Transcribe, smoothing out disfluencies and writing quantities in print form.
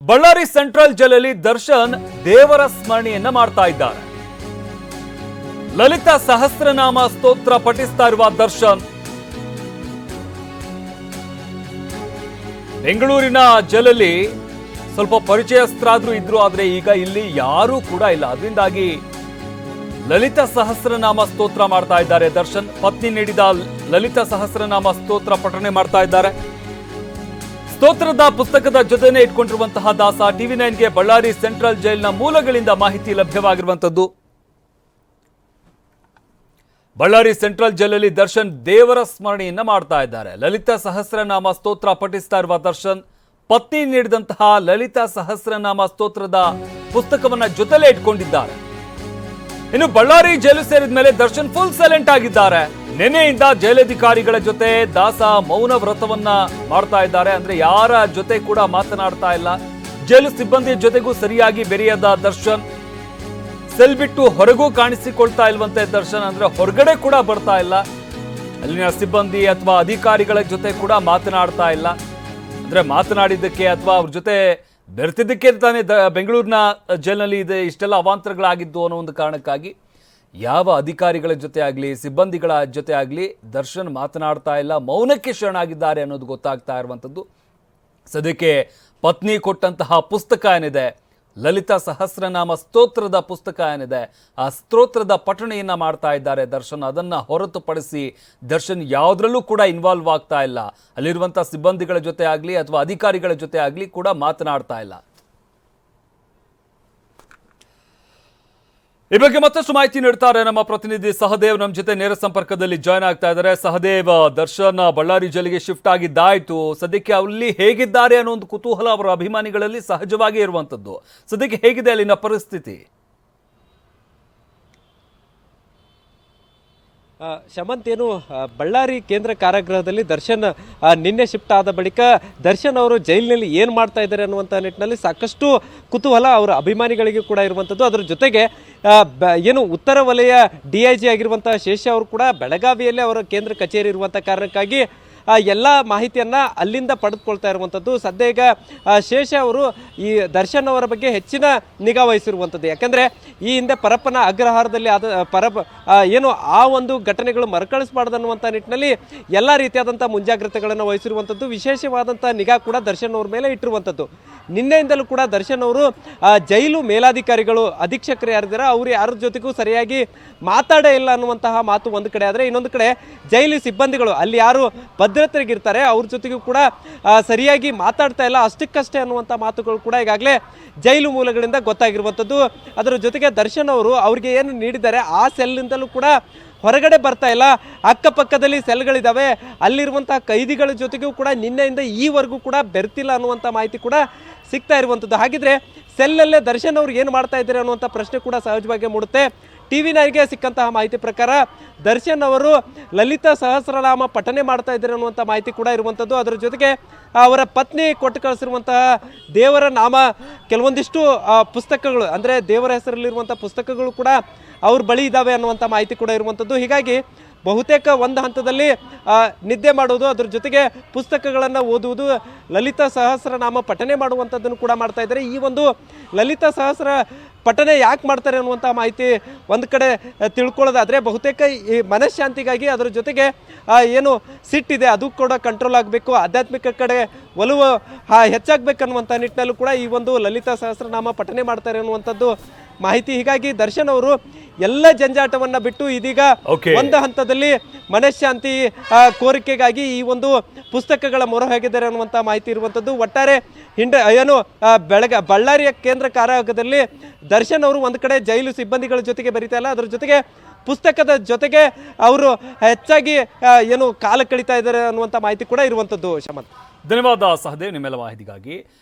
Ballari central ಜೈಲಲ್ಲಿ ದರ್ಶನ್ ದೇವರ ಸ್ಮರಣೆಯನ್ನ ಮಾಡ್ತಾ ಇದ್ದಾರೆ. ಲಲಿತಾ ಸಹಸ್ರನಾಮ ಸ್ತೋತ್ರ ಪಠಿಸ್ತಾ ಇರುವ ದರ್ಶನ್ ಬೆಂಗಳೂರಿನ ಜೈಲಲ್ಲಿ ಸ್ವಲ್ಪ ಪರಿಚಯಸ್ಥರಾದ್ರೂ ಇದ್ರು, ಆದ್ರೆ ಈಗ ಇಲ್ಲಿ ಯಾರೂ ಕೂಡ ಇಲ್ಲ. ಅದರಿಂದಾಗಿ ಲಲಿತಾ ಸಹಸ್ರನಾಮ ಸ್ತೋತ್ರ ಮಾಡ್ತಾ ಇದ್ದಾರೆ ದರ್ಶನ್. ಪತ್ನಿ ನೀಡಿದ ಲಲಿತಾ ಸಹಸ್ರನಾಮ ಸ್ತೋತ್ರ ಪಠಣೆ ಮಾಡ್ತಾ ಇದ್ದಾರೆ. ಸ್ತೋತ್ರದ ಪುಸ್ತಕದ ಜೊತೆನೆ ಇಟ್ಕೊಂಡಿರುವಂತಹ ದಾಸ TV9ಗೆ ಬಳ್ಳಾರಿ ಸೆಂಟ್ರಲ್ ಜೈಲಿನ ಮೂಲಗಳಿಂದ ಮಾಹಿತಿ ಲಭ್ಯವಾಗಿರುವಂತದ್ದು. ಬಳ್ಳಾರಿ ಸೆಂಟ್ರಲ್ ಜೈಲಲ್ಲಿ ದರ್ಶನ್ ದೇವರ ಸ್ಮರಣೆಯನ್ನ ಮಾಡ್ತಾ ಇದ್ದಾರೆ. ಲಲಿತಾ ಸಹಸ್ರನಾಮ ಸ್ತೋತ್ರ ಪಠಿಸ್ತಾ ಇರುವ ದರ್ಶನ್ ಪತ್ನಿ ನೀಡಿದಂತಹ ಲಲಿತಾ ಸಹಸ್ರನಾಮ ಸ್ತೋತ್ರದ ಪುಸ್ತಕವನ್ನ ಜೊತೆಲೇ ಇಟ್ಕೊಂಡಿದ್ದಾರೆ. ಇನ್ನು ಬಳ್ಳಾರಿ ಜೈಲು ಸೇರಿದ ಮೇಲೆ ದರ್ಶನ್ ಫುಲ್ ಸೈಲೆಂಟ್ ಆಗಿದ್ದಾರೆ. ನಿನ್ನೆಯಿಂದ ಜೈಲಧಿಕಾರಿಗಳ ಜೊತೆ ದಾಸ ಮೌನ ವ್ರತವನ್ನ ಮಾಡ್ತಾ ಇದ್ದಾರೆ. ಅಂದ್ರೆ ಯಾರ ಜೊತೆ ಕೂಡ ಮಾತನಾಡ್ತಾ ಇಲ್ಲ. ಜೈಲು ಸಿಬ್ಬಂದಿಯ ಜೊತೆಗೂ ಸರಿಯಾಗಿ ಬೆರೆಯದ ದರ್ಶನ್. ಸೆಲ್ ಬಿಟ್ಟು ಹೊರಗೂ ಕಾಣಿಸಿಕೊಳ್ತಾ ಇಲ್ವಂತೆ ದರ್ಶನ್. ಅಂದ್ರೆ ಹೊರಗಡೆ ಕೂಡ ಬರ್ತಾ ಇಲ್ಲ. ಅಲ್ಲಿನ ಸಿಬ್ಬಂದಿ ಅಥವಾ ಅಧಿಕಾರಿಗಳ ಜೊತೆ ಕೂಡ ಮಾತನಾಡ್ತಾ ಇಲ್ಲ. ಅಂದ್ರೆ ಮಾತನಾಡಿದ್ದಕ್ಕೆ ಅಥವಾ ಅವ್ರ ಜೊತೆ ಬೆರೆತಿದ್ದಕ್ಕೆ ತಾನೇ ಬೆಂಗಳೂರಿನ ಜೈಲಿನಲ್ಲಿ ಇದೆ ಇಷ್ಟೆಲ್ಲ ಅವಾಂತರಗಳಾಗಿದ್ದು ಅನ್ನೋ ಒಂದು ಕಾರಣಕ್ಕಾಗಿ ಯಾವ ಅಧಿಕಾರಿಗಳ ಜೊತೆ ಆಗಲಿ ಸಿಬ್ಬಂದಿಗಳ ಜೊತೆ ಆಗಲಿ ದರ್ಶನ್ ಮಾತನಾಡ್ತಾ ಇಲ್ಲ, ಮೌನಕ್ಕೆ ಶರಣಾಗಿದ್ದಾರೆ ಅನ್ನೋದು ಗೊತ್ತಾಗ್ತಾ ಇರುವಂಥದ್ದು. ಸದ್ಯಕ್ಕೆ ಪತ್ನಿ ಕೊಟ್ಟಂತಹ ಪುಸ್ತಕ ಏನಿದೆ, ಲಲಿತಾ ಸಹಸ್ರನಾಮ ಸ್ತೋತ್ರದ ಪುಸ್ತಕ ಏನಿದೆ, ಆ ಸ್ತೋತ್ರದ ಪಠಣೆಯನ್ನ ಮಾಡ್ತಾ ಇದ್ದಾರೆ ದರ್ಶನ್. ಅದನ್ನ ಹೊರತುಪಡಿಸಿ ದರ್ಶನ್ ಯಾವುದ್ರಲ್ಲೂ ಕೂಡ ಇನ್ವಾಲ್ವ್ ಆಗ್ತಾ ಇಲ್ಲ. ಅಲ್ಲಿರುವಂತಹ ಸಿಬ್ಬಂದಿಗಳ ಜೊತೆ ಆಗಲಿ ಅಥವಾ ಅಧಿಕಾರಿಗಳ ಜೊತೆ ಆಗಲಿ ಕೂಡ ಮಾತನಾಡ್ತಾ ಇಲ್ಲ. ಈ ಬಗ್ಗೆ ಮತ್ತಷ್ಟು ಮಾಹಿತಿ ನೀಡ್ತಾರೆ ನಮ್ಮ ಪ್ರತಿನಿಧಿ ಸಹದೇವ್. ನಮ್ಮ ಜೊತೆ ನೇರ ಸಂಪರ್ಕದಲ್ಲಿ ಜಾಯ್ನ್ ಆಗ್ತಾ ಇದ್ದಾರೆ. ಸಹದೇವ್, ದರ್ಶನ್ ಬಳ್ಳಾರಿ ಜೈಲಿಗೆ ಶಿಫ್ಟ್ ಆಗಿದ್ದಾಯ್ತು. ಸದ್ಯಕ್ಕೆ ಅಲ್ಲಿ ಹೇಗಿದ್ದಾರೆ ಅನ್ನೋ ಒಂದು ಕುತೂಹಲ ಅವರ ಅಭಿಮಾನಿಗಳಲ್ಲಿ ಸಹಜವಾಗಿ ಇರುವಂತದ್ದು. ಸದ್ಯಕ್ಕೆ ಹೇಗಿದೆ ಅಲ್ಲಿನ ಪರಿಸ್ಥಿತಿ? ಶಮಂತ್, ಏನು ಬಳ್ಳಾರಿ ಕೇಂದ್ರ ಕಾರಾಗೃಹದಲ್ಲಿ ದರ್ಶನ್ ನಿನ್ನೆ ಶಿಫ್ಟ್ ಆದ ಬಳಿಕ ದರ್ಶನ್ ಅವರು ಜೈಲಿನಲ್ಲಿ ಏನು ಮಾಡ್ತಾ ಇದ್ದಾರೆ ಅನ್ನುವಂಥ ನಿಟ್ಟಿನಲ್ಲಿ ಸಾಕಷ್ಟು ಕುತೂಹಲ ಅವರ ಅಭಿಮಾನಿಗಳಿಗೆ ಕೂಡ ಇರುವಂಥದ್ದು. ಅದರ ಜೊತೆಗೆ ಏನು ಉತ್ತರ ವಲಯ DIG ಆಗಿರುವಂಥ ಶೇಷ ಅವರು ಕೂಡ ಬೆಳಗಾವಿಯಲ್ಲೇ ಅವರ ಕೇಂದ್ರ ಕಚೇರಿ ಇರುವಂಥ ಕಾರಣಕ್ಕಾಗಿ ಎಲ್ಲ ಮಾಹಿತಿಯನ್ನು ಅಲ್ಲಿಂದ ಪಡೆದುಕೊಳ್ತಾ ಇರುವಂಥದ್ದು. ಸದ್ಯ ಈಗ ಶೇಷ ಅವರು ಈ ದರ್ಶನ್ ಅವರ ಬಗ್ಗೆ ಹೆಚ್ಚಿನ ನಿಗಾ ವಹಿಸಿರುವಂಥದ್ದು. ಯಾಕೆಂದರೆ ಈ ಹಿಂದೆ ಪರಪ್ಪನ ಅಗ್ರಹಾರದಲ್ಲಿ ಏನು ಆ ಒಂದು ಘಟನೆಗಳು ಮರುಕಳಿಸಬಾರ್ದನ್ನುವಂಥ ನಿಟ್ಟಿನಲ್ಲಿ ಎಲ್ಲ ರೀತಿಯಾದಂಥ ಮುಂಜಾಗ್ರತೆಗಳನ್ನು ವಹಿಸಿರುವಂಥದ್ದು. ವಿಶೇಷವಾದಂಥ ನಿಗಾ ಕೂಡ ದರ್ಶನ್ ಅವ್ರ ಮೇಲೆ ಇಟ್ಟಿರುವಂಥದ್ದು. ನಿನ್ನೆಯಿಂದಲೂ ಕೂಡ ದರ್ಶನ್ ಅವರು ಜೈಲು ಮೇಲಾಧಿಕಾರಿಗಳು ಅಧೀಕ್ಷಕರು ಯಾರಿದ್ದಾರೆ ಅವರು ಯಾರ ಜೊತೆಗೂ ಸರಿಯಾಗಿ ಮಾತಾಡೇ ಇಲ್ಲ ಅನ್ನುವಂತಹ ಮಾತು ಒಂದು ಕಡೆ ಆದರೆ, ಇನ್ನೊಂದು ಕಡೆ ಜೈಲು ಸಿಬ್ಬಂದಿಗಳು ಅಲ್ಲಿ ಯಾರು ಭದ್ರತೆಗಿರ್ತಾರೆ ಅವ್ರ ಜೊತೆಗೂ ಕೂಡ ಸರಿಯಾಗಿ ಮಾತಾಡ್ತಾ ಇಲ್ಲ, ಅಷ್ಟಕ್ಕಷ್ಟೇ ಅನ್ನುವಂಥ ಮಾತುಗಳು ಕೂಡ ಈಗಾಗಲೇ ಜೈಲು ಮೂಲಗಳಿಂದ ಗೊತ್ತಾಗಿರುವಂಥದ್ದು. ಅದರ ಜೊತೆಗೆ ದರ್ಶನ್ ಅವರು ಅವ್ರಿಗೆ ಏನು ನೀಡಿದ್ದಾರೆ ಆ ಸೆಲ್ನಿಂದಲೂ ಕೂಡ ಹೊರಗಡೆ ಬರ್ತಾ ಇಲ್ಲ. ಅಕ್ಕಪಕ್ಕದಲ್ಲಿ ಸೆಲ್ಗಳಿದ್ದಾವೆ, ಅಲ್ಲಿರುವಂತಹ ಕೈದಿಗಳ ಜೊತೆಗೂ ಕೂಡ ನಿನ್ನೆಯಿಂದ ಈವರೆಗೂ ಕೂಡ ಬೆರ್ತಿಲ್ಲ ಅನ್ನುವಂಥ ಮಾಹಿತಿ ಕೂಡ ಸಿಗ್ತಾ ಇರುವಂಥದ್ದು. ಹಾಗಿದ್ರೆ ಸೆಲ್ಲಲ್ಲೇ ದರ್ಶನ್ ಅವ್ರು ಏನು ಮಾಡ್ತಾ ಇದ್ದಾರೆ ಅನ್ನುವಂಥ ಪ್ರಶ್ನೆ ಕೂಡ ಸಹಜವಾಗಿ ಮೂಡುತ್ತೆ. TV9ಗೆ ಸಿಕ್ಕಂತಹ ಮಾಹಿತಿ ಪ್ರಕಾರ ದರ್ಶನ್ ಅವರು ಲಲಿತಾ ಸಹಸ್ರನಾಮ ಪಠನೆ ಮಾಡ್ತಾ ಇದ್ದಾರೆ ಅನ್ನುವಂಥ ಮಾಹಿತಿ ಕೂಡ ಇರುವಂಥದ್ದು. ಅದರ ಜೊತೆಗೆ ಅವರ ಪತ್ನಿ ಕೊಟ್ಟು ಕಳಿಸಿರುವಂತಹ ದೇವರ ನಾಮ ಕೆಲವೊಂದಿಷ್ಟು ಪುಸ್ತಕಗಳು, ಅಂದರೆ ದೇವರ ಹೆಸರಲ್ಲಿರುವಂಥ ಪುಸ್ತಕಗಳು ಕೂಡ ಅವ್ರ ಬಳಿ ಇದ್ದಾವೆ ಅನ್ನುವಂಥ ಮಾಹಿತಿ ಕೂಡ ಇರುವಂಥದ್ದು. ಹೀಗಾಗಿ ಬಹುತೇಕ ಒಂದು ಹಂತದಲ್ಲಿ ನಿದ್ದೆ ಮಾಡುವುದು, ಅದ್ರ ಜೊತೆಗೆ ಪುಸ್ತಕಗಳನ್ನು ಓದುವುದು, ಲಲಿತಾ ಸಹಸ್ರನಾಮ ಪಠನೆ ಮಾಡುವಂಥದ್ದನ್ನು ಕೂಡ ಮಾಡ್ತಾ ಇದ್ದಾರೆ. ಈ ಒಂದು ಲಲಿತಾ ಸಹಸ್ರ ಪಠನೆ ಯಾಕೆ ಮಾಡ್ತಾರೆ ಅನ್ನುವಂಥ ಮಾಹಿತಿ ಒಂದು ಕಡೆ ತಿಳ್ಕೊಳ್ಳೋದಾದರೆ ಬಹುತೇಕ ಈ ಮನಃಶಾಂತಿಗಾಗಿ, ಅದರ ಜೊತೆಗೆ ಏನು ಸಿಟ್ಟಿದೆ ಅದು ಕೂಡ ಕಂಟ್ರೋಲ್ ಆಗಬೇಕು, ಆಧ್ಯಾತ್ಮಿಕ ಕಡೆ ಒಲವು ಹೆಚ್ಚಾಗಬೇಕನ್ನುವಂಥ ನಿಟ್ಟಿನಲ್ಲೂ ಕೂಡ ಈ ಒಂದು ಲಲಿತಾ ಸಹಸ್ರನಾಮ ಪಠನೆ ಮಾಡ್ತಾರೆ ಅನ್ನುವಂಥದ್ದು ಮಾಹಿತಿ. ಹೀಗಾಗಿ ದರ್ಶನ್ ಅವರು ಎಲ್ಲ ಜಂಜಾಟವನ್ನ ಬಿಟ್ಟು ಇದೀಗ ಒಂದು ಹಂತದಲ್ಲಿ ಮನಃಶಾಂತಿ ಕೋರಿಕೆಗಾಗಿ ಈ ಒಂದು ಪುಸ್ತಕಗಳ ಮೊರೆ ಹೋಗಿದ್ದಾರೆ ಅನ್ನುವಂಥ ಮಾಹಿತಿ ಇರುವಂಥದ್ದು. ಒಟ್ಟಾರೆ ಏನು ಬಳ್ಳಾರಿಯ ಕೇಂದ್ರ ಕಾರಾಗೃಹದಲ್ಲಿ ದರ್ಶನ್ ಅವರು ಒಂದು ಕಡೆ ಜೈಲು ಸಿಬ್ಬಂದಿಗಳ ಜೊತೆಗೆ ಬೆರೀತಾ ಇಲ್ಲ, ಅದರ ಜೊತೆಗೆ ಪುಸ್ತಕದ ಜೊತೆಗೆ ಅವರು ಹೆಚ್ಚಾಗಿ ಏನು ಕಾಲ ಕಳೀತಾ ಇದ್ದಾರೆ ಅನ್ನುವಂಥ ಮಾಹಿತಿ ಕೂಡ ಇರುವಂಥದ್ದು. ಶಮಂತ್, ಧನ್ಯವಾದ ಸಹದೇವ್ ನಿಮ್ಮೆಲ್ಲ ಮಾಹಿತಿಗಾಗಿ.